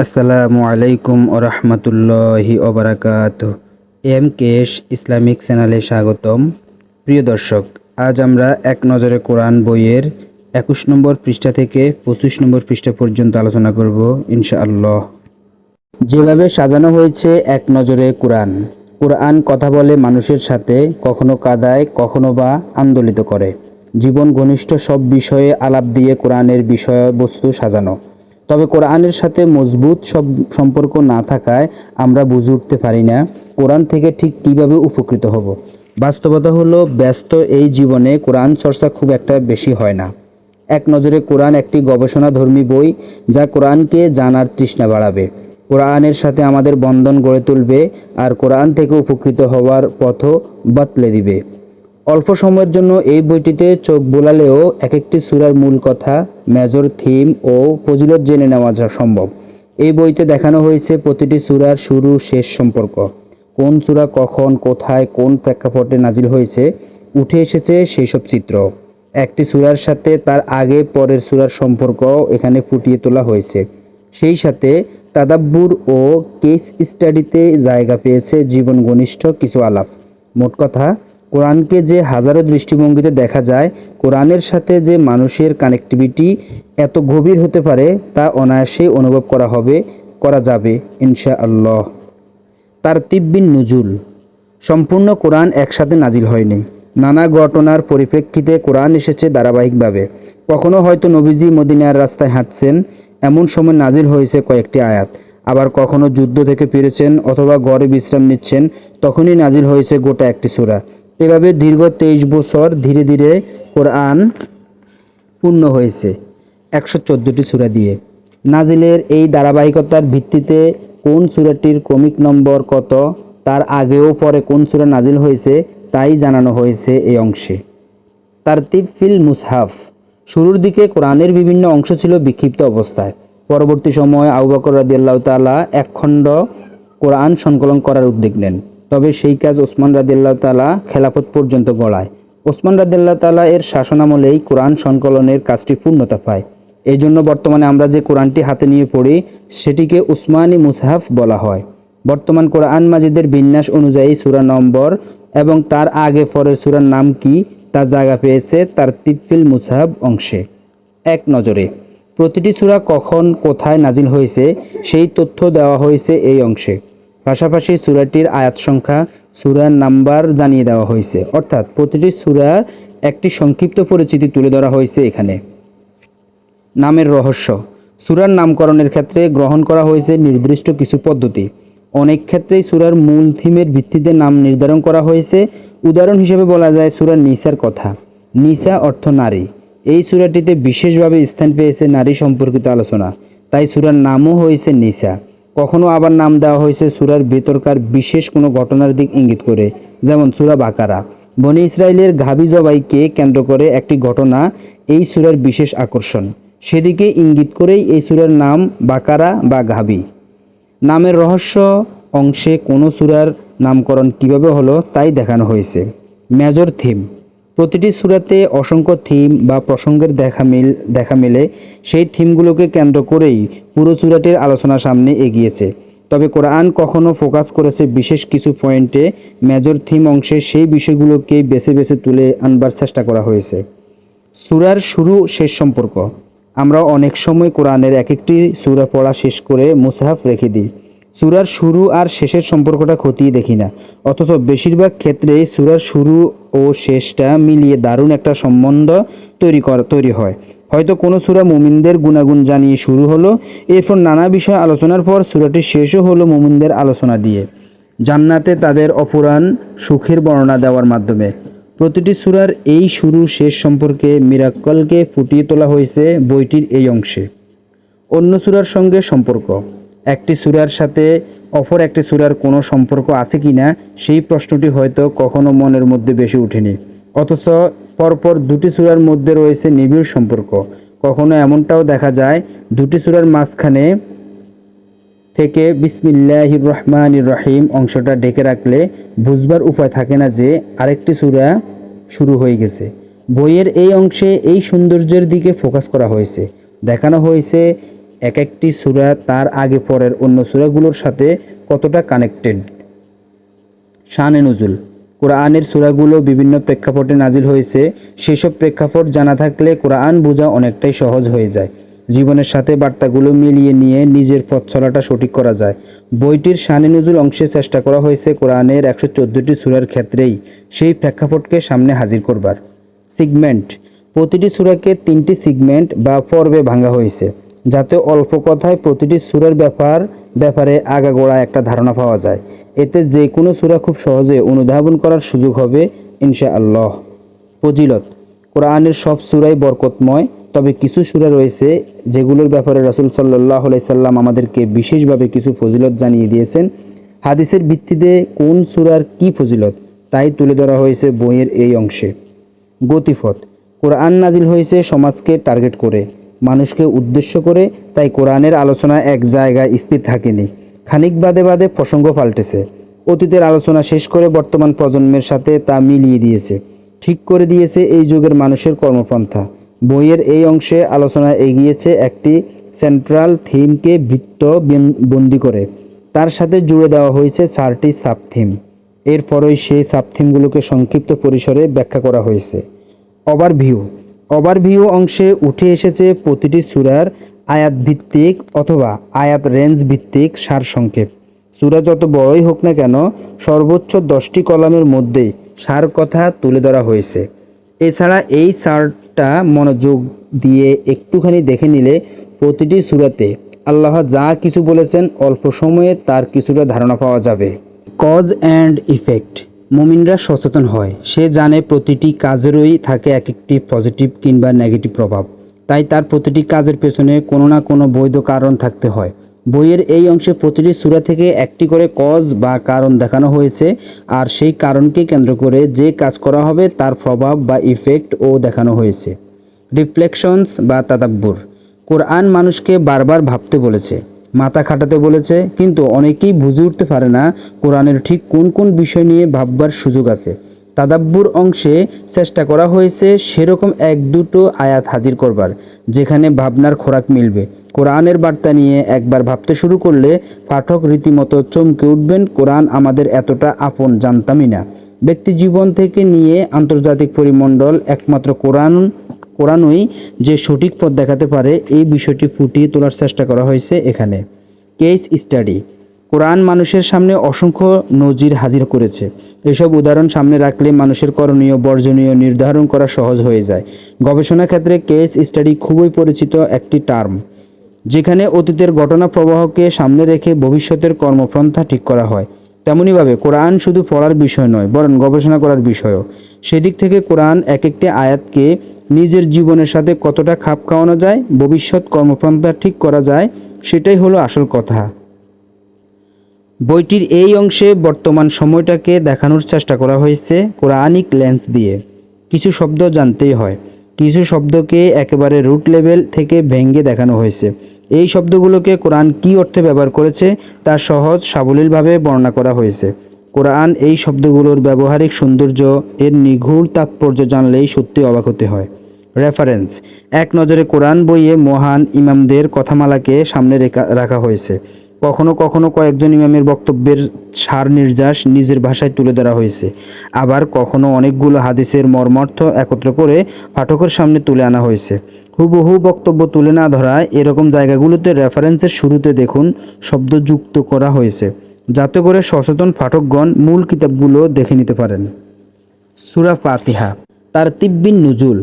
আসসালামু আলাইকুম ওরহমতুল্লাহি ওবারাকাতুহ। এম কেশ ইসলামিক চ্যানেলে স্বাগতম। প্রিয় দর্শক, আজ আমরা এক নজরে কোরআন বইয়ের ২১ নম্বর পৃষ্ঠা থেকে ২৫ নম্বর পৃষ্ঠা পর্যন্ত আলোচনা করব ইনশাআল্লাহ। যেভাবে সাজানো হয়েছে এক নজরে কোরআন। কোরআন কথা বলে মানুষের সাথে, কখনো কাঁদায়, কখনো বা আন্দোলিত করে। জীবন ঘনিষ্ঠ সব বিষয়ে আলাপ দিয়ে কোরআনের বিষয়বস্তু সাজানো। তবে কোরআনের সাথে মজবুত সব সম্পর্ক না থাকায় আমরা বুঝে উঠতে পারি না কোরআন থেকে ঠিক কীভাবে উপকৃত হব। বাস্তবতা হলো, ব্যস্ত এই জীবনে কোরআন চর্চা খুব একটা বেশি হয় না। এক নজরে কোরআন একটি গবেষণাধর্মী বই, যা কোরআনকে জানার তৃষ্ণা বাড়াবে, কোরআনের সাথে আমাদের বন্ধন গড়ে তুলবে, আর কোরআন থেকে উপকৃত হওয়ার পথও বাতলে দিবে। অল্প সময়ের জন্য এই বইটিতে চোখ বোলালেও এক একটি সূরার মূল কথা, মেজর থিম ও ফজিলত জেনে নেওয়া সম্ভব। এই বইতে দেখানো হয়েছে প্রতিটি সূরার শুরু শেষ সম্পর্ক, কোন সূরা কখন, কোথায়, কোন প্রেক্ষাপটে নাজিল হয়েছে, উঠে এসেছে সেই সব চিত্র। একটি সূরার সাথে তার আগে পরের সূরার সম্পর্ক এখানে ফুটিয়ে তোলা হয়েছে। সেই সাথে তাদাব্বুর ও কেস স্টাডিতে জায়গা পেয়েছে জীবন ঘনিষ্ঠ কিছু আলাপ। মোট কথা, কোরআনকে যে হাজারো দৃষ্টিভঙ্গিতে দেখা যায়, কোরআনের সাথে যে মানুষের কানেক্টিভিটি এত গভীর হতে পারে তা অনায়াসেই অনুভব করা যাবে ইনশাআল্লাহ। তারতিব বিন নুজুল। সম্পূর্ণ কোরআন একসাথে নাজিল হয়নি। নানা ঘটনার পরিপ্রেক্ষিতে কোরআন এসেছে ধারাবাহিকভাবে। কখনো হয়তো নবীজি মদিনার রাস্তায় হাঁটছেন, এমন সময় নাজিল হয়েছে কয়েকটি আয়াত। আবার কখনো যুদ্ধ থেকে ফিরেছেন অথবা ঘরে বিশ্রাম নিচ্ছেন, তখনই নাজিল হয়েছে গোটা একটি সূরা। এভাবে দীর্ঘ ২৩ বছর ধীরে ধীরে কোরআন পূর্ণ হয়েছে ১১৪টি সূরা দিয়ে। নাজিলের এই ধারাবাহিকতার ভিত্তিতে কোন সূরাটির ক্রমিক নম্বর কত, তার আগে ও পরে কোন সূরা নাজিল হয়েছে, তাই জানানো হয়েছে এই অংশে। তারতিব ফিল মুসহাফ। শুরুর দিকে কোরআনের বিভিন্ন অংশ ছিল বিক্ষিপ্ত অবস্থায়। পরবর্তী সময়ে আবু বকর রাদিয়াল্লাহু তাআলা এক খণ্ড কোরআন সংকলন করার উদ্যোগ নেন। তবে সেই কাজ ওসমান রাদিয়াল্লাহু তাআলা খেলাফত পর্যন্ত গড়ায়। ওসমান রাদিয়াল্লাহু তাআলা এর শাসনামলেই কোরআন সংকলনের কাজটি পূর্ণতা পায়। এই জন্য বর্তমানে আমরা যে কোরআনটি হাতে নিয়ে পড়ি, সেটিকে উসমানী মুসহাফ বলা হয়। বর্তমান কোরআন মাজিদের বিন্যাস অনুযায়ী সূরা নম্বর এবং তার আগে পরের সূরার নাম কি তা জায়গা পেয়েছে তারতিব ফিল মুসহাফ অংশে। এক নজরে প্রতিটি সূরা কখন, কোথায় নাজিল হয়েছে সেই তথ্য দেওয়া হয়েছে এই অংশে। পাশাপাশি সূরাটির আয়াত সংখ্যা, সূরার নাম্বার জানিয়ে দেওয়া হয়েছে, অর্থাৎ প্রতিটি সূরার একটি সংক্ষিপ্ত পরিচিতি তুলে ধরা হয়েছে এখানে। নামের রহস্য। সূরার নামকরণের ক্ষেত্রে গ্রহণ করা হয়েছে নির্দিষ্ট কিছু পদ্ধতি। অনেক ক্ষেত্রেই সূরার মূল থিমের ভিত্তিতে নাম নির্ধারণ করা হয়েছে। উদাহরণ হিসেবে বলা যায় সূরা নিসার কথা। নিসা অর্থ নারী। এই সূরাটিতে বিশেষভাবে স্থান পেয়েছে নারী সম্পর্কিত আলোচনা, তাই সূরার নামও হয়েছে নিসা। কখনো আবার নাম দেওয়া হয়েছে সূরার ভেতরকার বিশেষ কোনো ঘটনার দিক ইঙ্গিত করে, যেমন সূরা বাকারা। বনী ইসরাইলের গাভী জবাইকে কেন্দ্র করে একটি ঘটনা এই সূরার বিশেষ আকর্ষণ, সেদিকে ইঙ্গিত করেই এই সূরার নাম বাকারা বা গাভী। নামের রহস্য অংশে কোনো সূরার নামকরণ কিভাবে হলো তাই দেখানো হয়েছে। Major theme. প্রতিটি সূরাতে অসংখ্য থিম বা প্রসঙ্গের দেখা মেলে। সেই থিমগুলোকে কেন্দ্র করেই পুরো সূরাটির আলোচনা সামনে এগিয়েছে। তবে কোরআন কখনো ফোকাস করেছে বিশেষ কিছু পয়েন্টে। মেজর থিম অংশে সেই বিষয়গুলোকেই বেছে বেছে তুলে আনবার চেষ্টা করা হয়েছে। সূরার শুরু শেষ সম্পর্ক। আমরা অনেক সময় কোরআনের এক একটি সূরা পড়া শেষ করে মুসহাফ রেখে দিই। সূরার শুরু আর শেষের সম্পর্কটা খতিয়ে দেখি না, অথচ বেশিরভাগ ক্ষেত্রেই সূরার শুরু ও শেষটা মিলিয়ে দারুণ একটা সম্বন্ধ তৈরি হয়। হয়তো কোনো সূরা মুমিনদের গুণাগুণ জানিয়ে শুরু হলো, এরপর নানা বিষয় আলোচনার পর সূরাটি শেষও হলো মুমিনদের আলোচনা দিয়ে, জান্নাতে তাদের অফুরান সুখের বর্ণনা দেওয়ার মাধ্যমে। প্রতিটি সূরার এই শুরু শেষ সম্পর্কে মিরাক্কেলকে ফুটিয়ে তোলা হয়েছে বইটির এই অংশে। অন্য সূরার সঙ্গে সম্পর্ক। একটি সূরার সাথে অপর একটি সূরার কোনো সম্পর্ক আছে কিনা সেই প্রশ্নটি হয়তো কখনো মনের মধ্যে বেশি ওঠেনি, অথচ পরপর দুটি সূরার মধ্যে রয়েছে নিবিড় সম্পর্ক। কখনো এমনটাও দেখা যায় দুটি সূরার মাঝখানে থেকে বিসমিল্লাহির রহমানির রহিম অংশটা ঢেকে রাখলে বুঝবার উপায় থাকে না যে আরেকটি সূরা শুরু হয়ে গেছে। বইয়ের এই অংশে এই সৌন্দর্যের দিকে ফোকাস করা হয়েছে। দেখানো হয়েছে এক একটি সূরা তার আগে পরের অন্য সূরাগুলোর সাথে কতটা কানেক্টেড। শানে নুজুল, কোরআনের সূরাগুলো বিভিন্ন প্রেক্ষাপটে নাজিল হয়েছে। সেসব প্রেক্ষাপট জানা থাকলে কোরআন বোঝা অনেকটাই সহজ হয়ে যায়। জীবনের সাথে বার্তাগুলো মিলিয়ে নিয়ে নিজের পথ চলাটা সঠিক করা যায়। বইটির শানে নুজুল অংশে চেষ্টা করা হয়েছে কোরআনের 114টি সূরার ক্ষেত্রেই সেই প্রেক্ষাপটকে সামনে হাজির করবার। সিগমেন্ট, প্রতিটি সূরাকে 3টি সিগমেন্ট বা পর্বে ভাঙা হয়েছে, যাতে অল্প কথায় প্রতিটি সূরার ব্যাপারে আগাগোড়া একটা ধারণা পাওয়া যায়। এতে যে কোনো সূরা খুব সহজে অনুধাবন করার সুযোগ হবে ইনশাআল্লাহ। ফজিলত, কোরআনের সব সূরাই বরকতময়, তবে কিছু সূরা রয়েছে যেগুলোর ব্যাপারে রাসূল সাল্লাল্লাহু আলাইহি সাল্লাম আমাদেরকে বিশেষভাবে কিছু ফজিলত জানিয়ে দিয়েছেন। হাদিসের ভিত্তিতে কোন সূরার কী ফজিলত তাই তুলে ধরা হয়েছে বইয়ের এই অংশে। গতিপথ, কোরআন নাজিল হয়েছে সমাজকে টার্গেট করে, মানুষকে উদ্দেশ্য করে, তাই কোরআনের আলোচনা এক জায়গায় স্থির থাকেনি। খানিক বাদে বাদে প্রসঙ্গ পাল্টেছে। অতীতের আলোচনা শেষ করে বর্তমান প্রজন্মের সাথে তা মিলিয়ে দিয়েছে, ঠিক করে দিয়েছে এই যুগের মানুষের কর্মপন্থা। বইয়ের এই অংশে আলোচনা এগিয়েছে একটি সেন্ট্রাল থিমকে বৃত্তবন্দি করে, তার সাথে জুড়ে দেওয়া হয়েছে 4টি সাব থিম। এরপরই সেই সাব থিমগুলোকে সংক্ষিপ্ত পরিসরে ব্যাখ্যা করা হয়েছে। ওভারভিউ অংশে উঠে এসেছে প্রতিটি সূরার আয়াত ভিত্তিক অথবা আয়াত রেঞ্জ ভিত্তিক সারসংক্ষেপ। সূরা যত বড়ই হোক না কেন, সর্বোচ্চ 10টি কলামের মধ্যেই সার কথা তুলে ধরা হয়েছে। এছাড়া এই সারটা মনোযোগ দিয়ে একটুখানি দেখে নিলে প্রতিটি সূরাতে আল্লাহ যা কিছু বলেছেন অল্প সময়ে তার কিছুটা ধারণা পাওয়া যাবে। কজ অ্যান্ড ইফেক্ট, মুমিনরা সচেতন হয়, সে জানে প্রতিটি কাজেরই থাকে এক একটি পজিটিভ কিংবা নেগেটিভ প্রভাব, তাই তার প্রতিটি কাজের পেছনে কোনো না কোনো বৈধ কারণ থাকতে হয়। বইয়ের এই অংশে প্রতিটি সূরা থেকে একটি করে কজ বা কারণ দেখানো হয়েছে, আর সেই কারণকে কেন্দ্র করে যে কাজ করা হবে তার প্রভাব বা ইফেক্টও দেখানো হয়েছে। রিফ্লেকশনস বা তাদাব্বুর, কোরআন মানুষকে বারবার ভাবতে বলেছে, মাথা খাটাতে বলেছে, কিন্তু অনেকেই বুঝে উঠতে পারে না কোরআনের ঠিক কোন কোন বিষয় নিয়ে ভাববার সুযোগ আছে। তাদাব্বুর অংশে চেষ্টা করা হয়েছে সেরকম 1-2টো আয়াত হাজির করবার, যেখানে ভাবনার খোরাক মিলবে। কোরআনের বার্তা নিয়ে একবার ভাবতে শুরু করলে পাঠক রীতিমতো চমকে উঠবেন। কোরআন আমাদের এতটা আপন জানতামই না। ব্যক্তি জীবন থেকে নিয়ে আন্তর্জাতিক পরিমণ্ডল, একমাত্র কোরআনই যে সঠিক পথ দেখাতে পারে, এই বিষয়টি ফুটিয়ে তোলার চেষ্টা করা হয়েছে এখানে। কেস স্টাডি, কোরআন মানুষের সামনে অসংখ্য নজির হাজির করেছে। এসব উদাহরণ সামনে রাখলে মানুষের করণীয় বর্জনীয় নির্ধারণ করা সহজ হয়ে যায়। গবেষণা ক্ষেত্রে কেস স্টাডি খুবই পরিচিত একটি টার্ম, যেখানে অতীতের ঘটনা প্রবাহকে সামনে রেখে ভবিষ্যতের কর্মপন্থা ঠিক করা হয়। তেমনিভাবে কোরআন শুধু পড়ার বিষয় নয়, বরং গবেষণা করার বিষয়ও। সেদিক থেকে কোরআন এক একটি আয়াতকে নিজের জীবনের সাথে কতটা খাপ খাওয়ানো যায়, ভবিষ্যৎ কর্মপন্থা ঠিক করা যায়, সেটাই হলো আসল কথা। বইটির এই অংশে বর্তমান সময়টাকে দেখানোর চেষ্টা করা হয়েছে কোরআনিক লেন্স দিয়ে। কিছু শব্দ জানতেই হয়, কিছু শব্দকে একেবারে রুট লেভেল থেকে ভেঙে দেখানো হয়েছে। এই শব্দগুলোকে কোরআন কী অর্থে ব্যবহার করেছে তা সহজ সাবলীলভাবে বর্ণনা করা হয়েছে। কোরআন এই শব্দগুলোর ব্যবহারিক সৌন্দর্য, এর নিগূঢ় তাৎপর্য জানলেই সত্যি অবাক হতে হয়। রেফারেন্স, এক নজরে কোরআন বইয়ে মহান ইমামদের কথামালাকে সামনে রাখা হয়েছে। কখনো কখনো কয়েকজন ইমামের বক্তব্যের সার নির্যাস নিজের ভাষায় তুলে ধরা হয়েছে, আবার কখনো অনেকগুলো হাদিসের মর্মার্থ একত্র করে পাঠকের সামনে তুলে আনা হয়েছে। হুবহু বক্তব্য তুলে না ধরা এরকম জায়গাগুলোতে রেফারেন্সের শুরুতে দেখুন শব্দ যুক্ত করা হয়েছে, যাতে করে সচেতন পাঠকগণ মূল কিতাবগুলো দেখে নিতে পারেন। সূরা ফাতিহা, তারতিব নুজুল,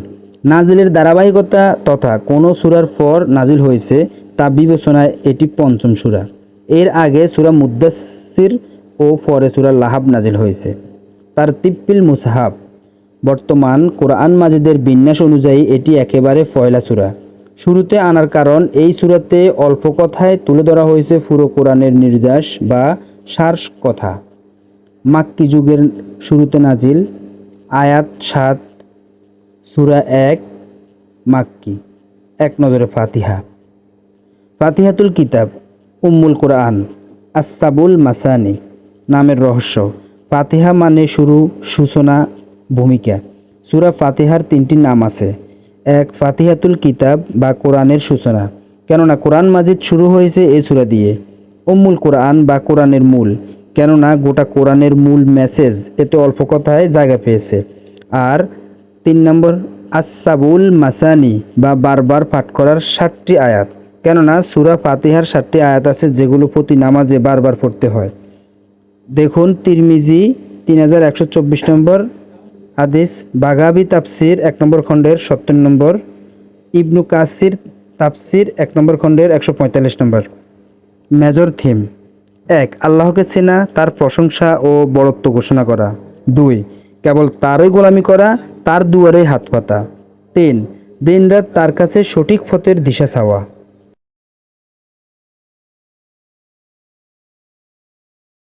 নাজিলের ধারাবাহিকতা তথা কোন সূরার পর নাজিল হয়েছে তা বিবেচনায় এটি 5ম সূরা। এর আগে সূরা মুদ্দাসসির ও পরে সূরা লাহাব নাজিল হয়েছে। তারতিবিল মুসহাব, বর্তমান কোরআন মাজিদের বিন্যাস অনুযায়ী এটি একেবারে পয়লা সূরা। শুরুতে আনার কারণ, এই সূরাতে অল্প কথায় তুলে ধরা হয়েছে পুরো কোরআনের নির্যাস বা সার কথা। মাক্কি যুগের শুরুতে নাজিল। আয়াত 7, সূরা 1 মাক্কি। এক নজরে ফাতিহা। ফাতিহাতুল কিতাব, উম্মুল কোরআন, আসসাবুল মাসানি, নামের রহস্য। ফাতিহা মানে শুরু, সূচনা, ভূমিকা। সূরা ফাতিহার 3টি নাম আছে। 1 ফাতিহাতুল কিতাব বা কোরআনের সূচনা, কেননা কোরআন মাজিদ শুরু হয়েছে এই সূরা দিয়ে। উম্মুল কোরআন বা কোরআনের মূল, কেননা গোটা কোরআনের মূল মেসেজ এতে অল্প কথায় জায়গা পেয়েছে। আর 3 নম্বর আসসাবুল মাসানি বা বারবার পাঠ করার 60টি আয়াত, কেননা সূরা ফাতিহার 60টি আয়াত আছে যেগুলো প্রতি নামাজে বারবার পড়তে হয়। দেখুন তিরমিজি 3124 নম্বর হাদিস, বাগাবি তাফসির 1 নম্বর খণ্ডের 70 নম্বর, ইবনু কাসির তাফসির 1 নম্বর খণ্ডের 145 নম্বর। Major theme: 1. আল্লাহকে চেনা, তার প্রশংসা ও বড়ত্ব ঘোষণা করা। 2. কেবল তারই গোলামি করা, তার দুয়ারে হাত পাতা। 3. দিনরাত তার কাছে সঠিক পথের দিশা চাওয়া।